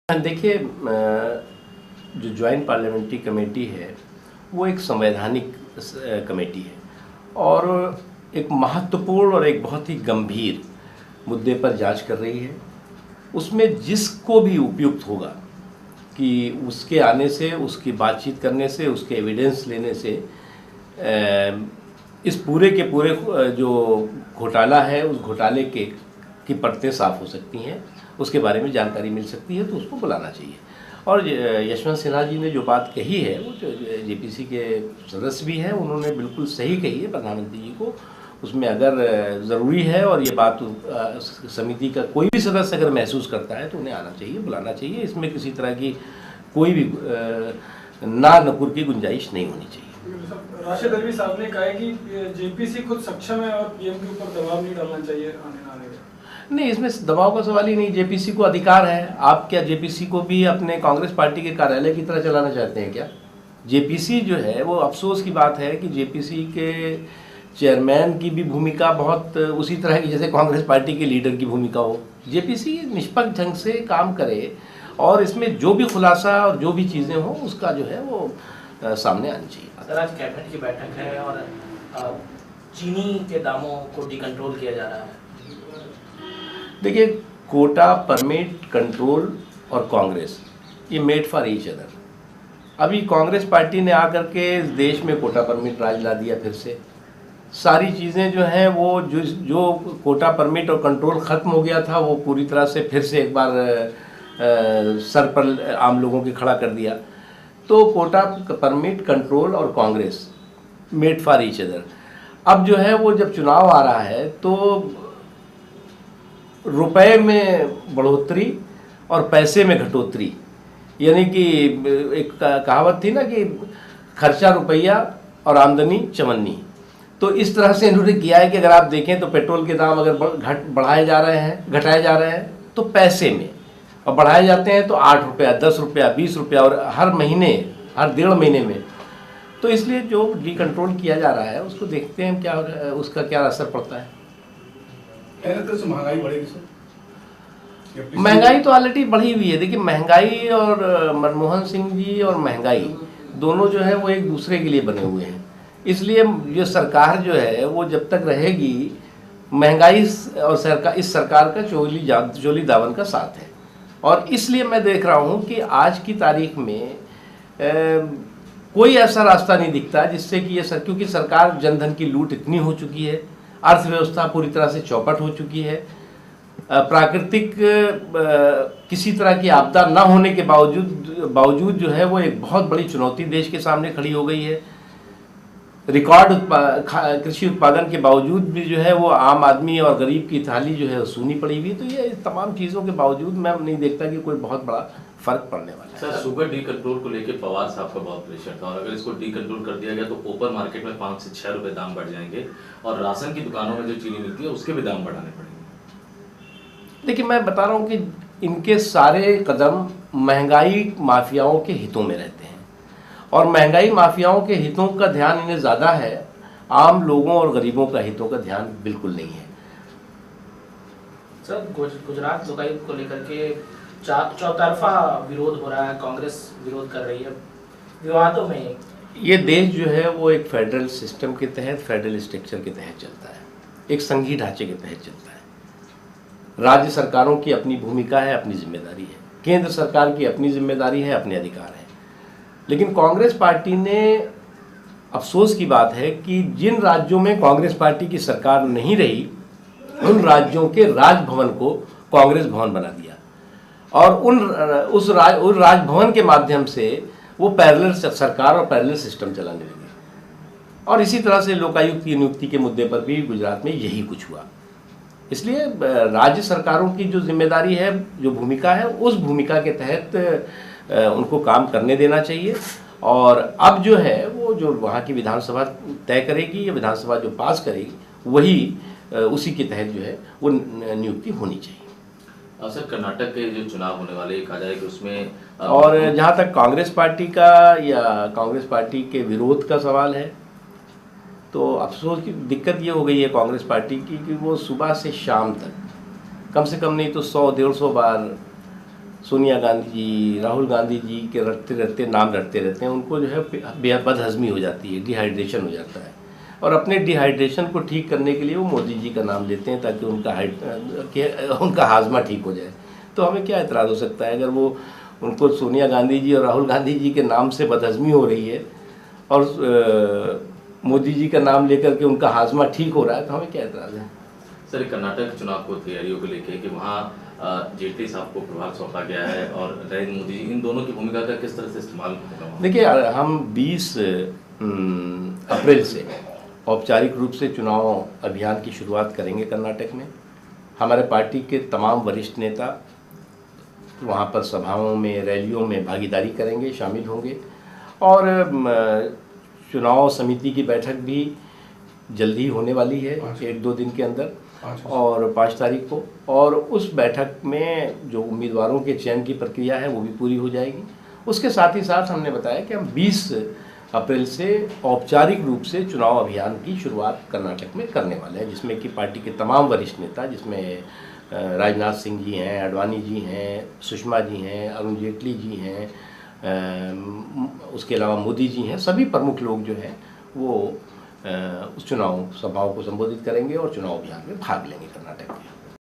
देखिए, जो joint parliamentary committee है वो एक संवैधानिक कमेटी है और एक महत्वपूर्ण और एक बहुत ही गंभीर मुद्दे पर जांच कर रही है। उसमें जिसको भी उपयुक्त होगा कि उसके आने से, उसकी बातचीत करने से, उसके एविडेंस लेने से इस पूरे के पूरे जो घोटाला है उस घोटाले की परतें साफ हो सकती हैं, उसके बारे में जानकारी मिल सकती है, तो उसको बुलाना चाहिए। और यशवंत सिन्हा जी ने जो बात कही है, वो जो जेपीसी के सदस्य भी हैं, उन्होंने बिल्कुल सही कही है प्रधानमंत्री जी को। उसमें अगर ज़रूरी है और ये बात समिति का कोई भी सदस्य अगर महसूस करता है तो उन्हें आना चाहिए, बुलाना चाहिए। इसमें किसी तरह की कोई भी नकुर की गुंजाइश नहीं होनी चाहिए। राशिद अल्वी साहब ने कहा है कि जेपीसी खुद सक्षम है और पीएम के ऊपर दबाव नहीं डालना चाहिए आने में। नहीं, इसमें दबाव का सवाल ही नहीं। जेपीसी को अधिकार है। आप क्या जेपीसी को भी अपने कांग्रेस पार्टी के कार्यालय की तरह चलाना चाहते हैं क्या? जेपीसी जो है वो, अफसोस की बात है कि जेपीसी के चेयरमैन की भी भूमिका बहुत उसी तरह की जैसे कांग्रेस पार्टी के लीडर की भूमिका हो। जेपीसी निष्पक्ष ढंग से काम करे और इसमें जो भी खुलासा और जो भी चीज़ें हों उसका जो है वो सामने आनी चाहिए। सर, आज कैबिनेट की बैठक है और चीनी के दामों को डिकंट्रोल किया जा रहा है। देखिए, कोटा, परमिट, कंट्रोल और कांग्रेस, ये मेड फॉर ईच अदर। अभी कांग्रेस पार्टी ने आकर के इस देश में कोटा परमिट राज ला दिया। फिर से सारी चीज़ें जो हैं वो जो कोटा परमिट और कंट्रोल ख़त्म हो गया था वो पूरी तरह से फिर से एक बार सर पर आम लोगों के खड़ा कर दिया। तो कोटा, परमिट, कंट्रोल और Congress made for each other. अब जो है वो जब चुनाव आ रहा है तो रुपए में बढ़ोतरी और पैसे में घटोतरी, यानी कि एक कहावत थी ना कि खर्चा रुपया और आमदनी चवन्नी। तो इस तरह से इन्होंने किया है कि अगर आप देखें तो पेट्रोल के दाम अगर बढ़ाए जा रहे हैं, घटाए जा रहे हैं तो पैसे में, और बढ़ाए जाते हैं तो 8 रुपया, 10 रुपया, 20 रुपया, और हर महीने, हर 1.5 महीने में। तो इसलिए जो डिकंट्रोल किया जा रहा है उसको देखते हैं क्या उसका क्या असर पड़ता है। महंगाई बढ़ेगी सर? महंगाई तो ऑलरेडी बढ़ी हुई है। देखिए, महंगाई और मनमोहन सिंह जी और महंगाई दोनों जो है वो एक दूसरे के लिए बने हुए हैं। इसलिए ये सरकार जो है वो जब तक रहेगी, महंगाई और इस सरकार का चोली दामन का साथ है। और इसलिए मैं देख रहा हूँ कि आज की तारीख में कोई ऐसा रास्ता नहीं दिखता जिससे कि क्योंकि सरकार जनधन की लूट इतनी हो चुकी है, अर्थव्यवस्था पूरी तरह से चौपट हो चुकी है, प्राकृतिक किसी तरह की आपदा न होने के बावजूद जो है वो एक बहुत बड़ी चुनौती देश के सामने खड़ी हो गई है। रिकॉर्ड कृषि उत्पादन के बावजूद भी जो है वो आम आदमी और गरीब की थाली जो है सूनी पड़ी हुई। तो ये तमाम चीज़ों के बावजूद मैं नहीं देखता कि कोई बहुत बड़ा फर्क पड़ने वाला है। सर, शुगर डी कंट्रोल को लेकर पवार साहब का बहुत प्रेशर था और अगर इसको डी कंट्रोल कर दिया गया तो ओपन मार्केट में 5 से 6 रुपए दाम बढ़ जाएंगे और राशन की दुकानों में जो चीनी मिलती है उसके भी दाम बढ़ाने पड़ेंगे। देखिए, मैं बता रहा हूँ कि इनके सारे कदम महंगाई माफियाओं के हितों में रहते हैं और महंगाई माफियाओं के हितों का ध्यान इन्हें ज़्यादा है, आम लोगों और गरीबों का हितों का ध्यान बिल्कुल नहीं है। सर, गुजरात लोकायुक्त को लेकर के चौतरफा विरोध हो रहा है, कांग्रेस विरोध कर रही है विवादों में। ये देश जो है वो एक फेडरल सिस्टम के तहत, फेडरल स्ट्रक्चर के तहत चलता है, एक संघीय ढांचे के तहत चलता है। राज्य सरकारों की अपनी भूमिका है, अपनी जिम्मेदारी है, केंद्र सरकार की अपनी जिम्मेदारी है, अपने अधिकार है। लेकिन कांग्रेस पार्टी ने, अफसोस की बात है कि जिन राज्यों में कांग्रेस पार्टी की सरकार नहीं रही उन राज्यों के राजभवन को कांग्रेस भवन बना दिया और उस राजभवन के माध्यम से वो पैरेलल सरकार और पैरेलल सिस्टम चलाने लगे। और इसी तरह से लोकायुक्त की नियुक्ति के मुद्दे पर भी गुजरात में यही कुछ हुआ। इसलिए राज्य सरकारों की जो जिम्मेदारी है, जो भूमिका है, उस भूमिका के तहत उनको काम करने देना चाहिए। और अब जो है वो जो वहाँ की विधानसभा तय करेगी या विधानसभा जो पास करेगी वही उसी के तहत जो है वो नियुक्ति होनी चाहिए। सर, कर्नाटक के जो चुनाव होने वाले, कहा जाए कि उसमें और जहाँ तक कांग्रेस पार्टी का या कांग्रेस पार्टी के विरोध का सवाल है तो अफसोस की दिक्कत ये हो गई है कांग्रेस पार्टी की कि वो सुबह से शाम तक कम से कम नहीं तो 100-150 बार सोनिया गांधी जी, राहुल गांधी जी के नाम रटते रहते हैं, उनको जो है बदहजमी हो जाती है, डिहाइड्रेशन हो जाता है, और अपने डिहाइड्रेशन को ठीक करने के लिए वो मोदी जी का नाम लेते हैं ताकि उनका हाजमा ठीक हो जाए। तो हमें क्या एतराज़ हो सकता है अगर वो उनको सो गांधी जी और राहुल गांधी जी के नाम से बदहजमी हो रही है और मोदी जी का नाम लेकर के उनका हाजमा ठीक हो रहा है, तो हमें क्या एतराज़ है। सर, कर्नाटक चुनाव को तैयारियों को लेके कि वहाँ जेटली साहब को प्रभार सौंपा गया है और नरेंद्र मोदी जी, इन दोनों की भूमिका का किस तरह से इस्तेमाल होगा? देखिए, हम 20 अप्रैल से औपचारिक रूप से चुनाव अभियान की शुरुआत करेंगे कर्नाटक में। हमारे पार्टी के तमाम वरिष्ठ नेता वहाँ पर सभाओं में, रैलियों में भागीदारी करेंगे, शामिल होंगे, और चुनाव समिति की बैठक भी जल्दी होने वाली है, 1-2 दिन के अंदर, और 5 तारीख को, और उस बैठक में जो उम्मीदवारों के चयन की प्रक्रिया है वो भी पूरी हो जाएगी। उसके साथ ही साथ हमने बताया कि हम 20 अप्रैल से औपचारिक रूप से चुनाव अभियान की शुरुआत कर्नाटक में करने वाले हैं, जिसमें कि पार्टी के तमाम वरिष्ठ नेता, जिसमें राजनाथ सिंह जी हैं, आडवाणी जी हैं, सुषमा जी हैं, अरुण जेटली जी हैं, उसके अलावा मोदी जी हैं, सभी प्रमुख लोग जो हैं वो उस चुनाव सभाओं को संबोधित करेंगे और चुनाव अभियान में भाग लेंगे कर्नाटक में।